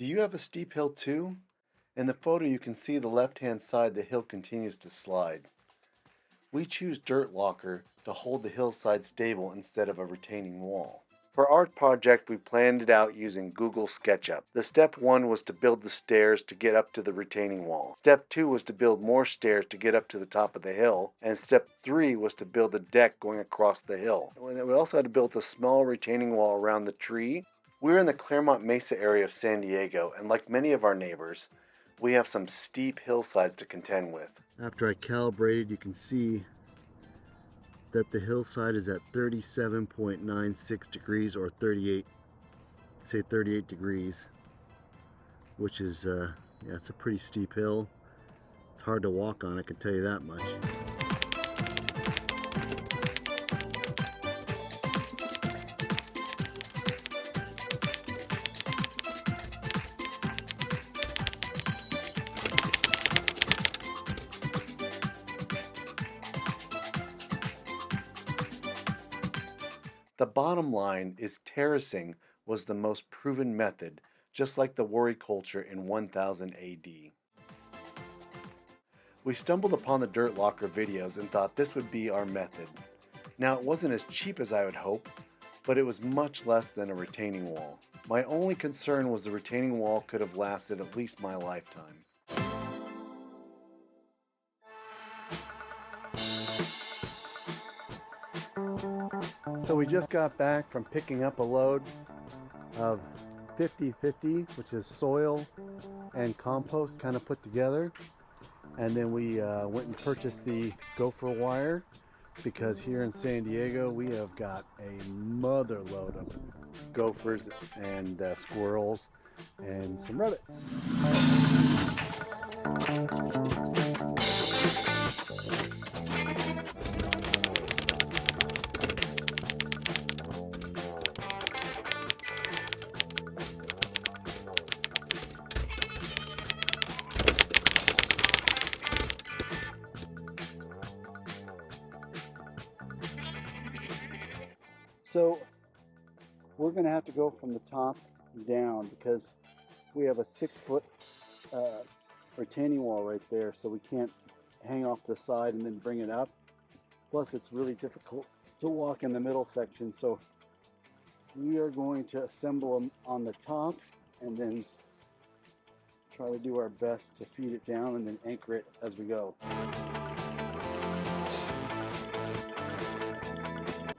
Do you have a steep hill too? In the photo you can see the left-hand side the hill continues to slide. We choose dirt locker to hold the hillside stable instead of a retaining wall. For our project we planned it out using Google SketchUp. The step 1 was to build the stairs to get up to the retaining wall. Step 2 was to build more stairs to get up to the top of the hill. And step 3 was to build a deck going across the hill. We also had to build a small retaining wall around the tree. We're in the Claremont Mesa area of San Diego, and like many of our neighbors, we have some steep hillsides to contend with. After I calibrated, you can see that the hillside is at 37.96 degrees or 38 degrees, which is, yeah, it's a pretty steep hill. It's hard to walk on, I can tell you that much. The bottom line is terracing was the most proven method, just like the warrior culture in 1000 AD. We stumbled upon the dirt locker videos and thought this would be our method. Now it wasn't as cheap as I would hope, but it was much less than a retaining wall. My only concern was the retaining wall could have lasted at least my lifetime. So we just got back from picking up a load of 50-50, which is soil and compost kind of put together. And then we went and purchased the gopher wire because here in San Diego we have got a mother load of gophers and squirrels and some rabbits. So we're going to have to go from the top down because we have a 6-foot retaining wall right there, so we can't hang off the side and then bring it up. Plus it's really difficult to walk in the middle section, so we are going to assemble them on the top and then try to do our best to feed it down and then anchor it as we go.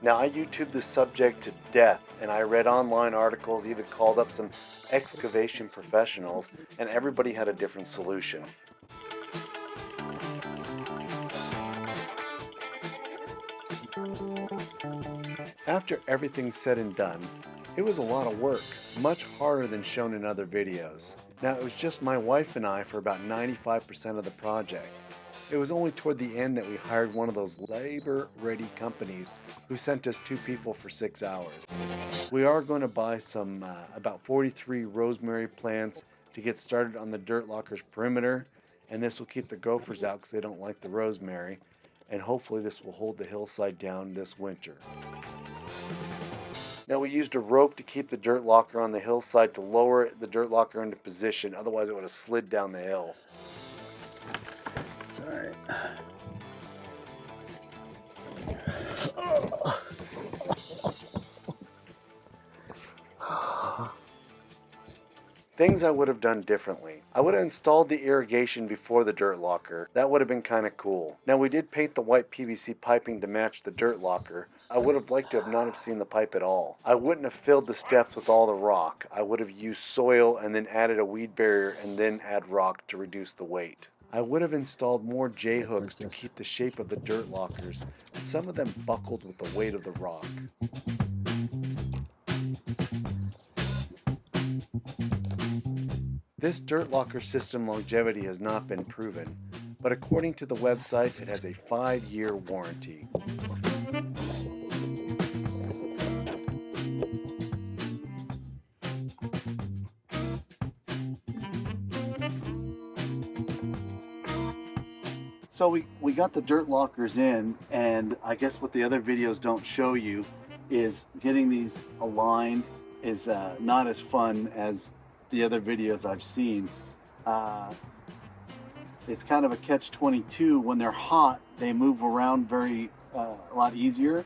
Now I YouTubed this subject to death, and I read online articles, even called up some excavation professionals, and everybody had a different solution. After everything's said and done, it was a lot of work, much harder than shown in other videos. Now it was just my wife and I for about 95% of the project. It was only toward the end that we hired one of those labor-ready companies who sent us 2 people for 6 hours. We are going to buy some about 43 rosemary plants to get started on the dirt locker's perimeter, and this will keep the gophers out because they don't like the rosemary, and hopefully this will hold the hillside down this winter. Now we used a rope to keep the dirt locker on the hillside to lower the dirt locker into position, otherwise it would have slid down the hill. It's all right. Things I would have done differently. I would have installed the irrigation before the dirt locker. That would have been kind of cool. Now we did paint the white PVC piping to match the dirt locker. I would have liked to have not have seen the pipe at all. I wouldn't have filled the steps with all the rock. I would have used soil and then added a weed barrier and then add rock to reduce the weight. I would have installed more J-hooks to keep the shape of the dirt lockers. Some of them buckled with the weight of the rock. This dirt locker system longevity has not been proven, but according to the website, it has a 5-year warranty. So we got the dirt lockers in, and I guess what the other videos don't show you is getting these aligned is not as fun as the other videos I've seen. It's kind of a catch-22. When they're hot, they move around a lot easier.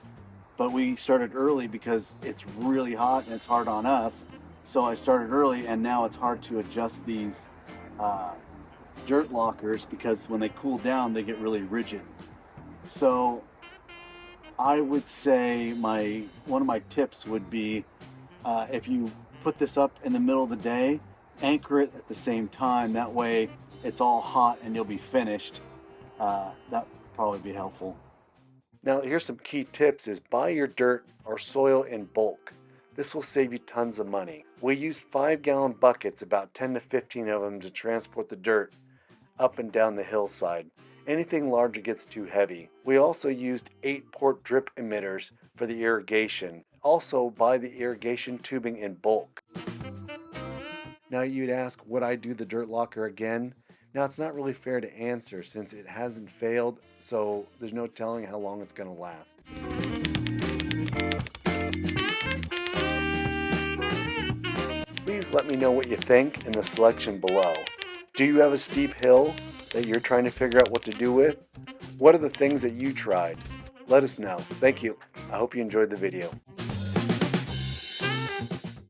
But we started early because it's really hot and it's hard on us. So I started early, and now it's hard to adjust these dirt lockers because when they cool down, they get really rigid. So I would say one of my tips would be if you put this up in the middle of the day, anchor it at the same time. That way it's all hot and you'll be finished. That would probably be helpful. Now here's some key tips: is buy your dirt or soil in bulk. This will save you tons of money. We use 5-gallon buckets, about 10 to 15 of them, to transport the dirt up and down the hillside. Anything larger gets too heavy. We also used 8-port drip emitters for the irrigation. Also buy the irrigation tubing in bulk. Now you'd ask, would I do the dirt locker again? Now it's not really fair to answer since it hasn't failed, so there's no telling how long it's going to last. Please let me know what you think in the selection below. Do you have a steep hill that you're trying to figure out what to do with? What are the things that you tried? Let us know. Thank you. I hope you enjoyed the video.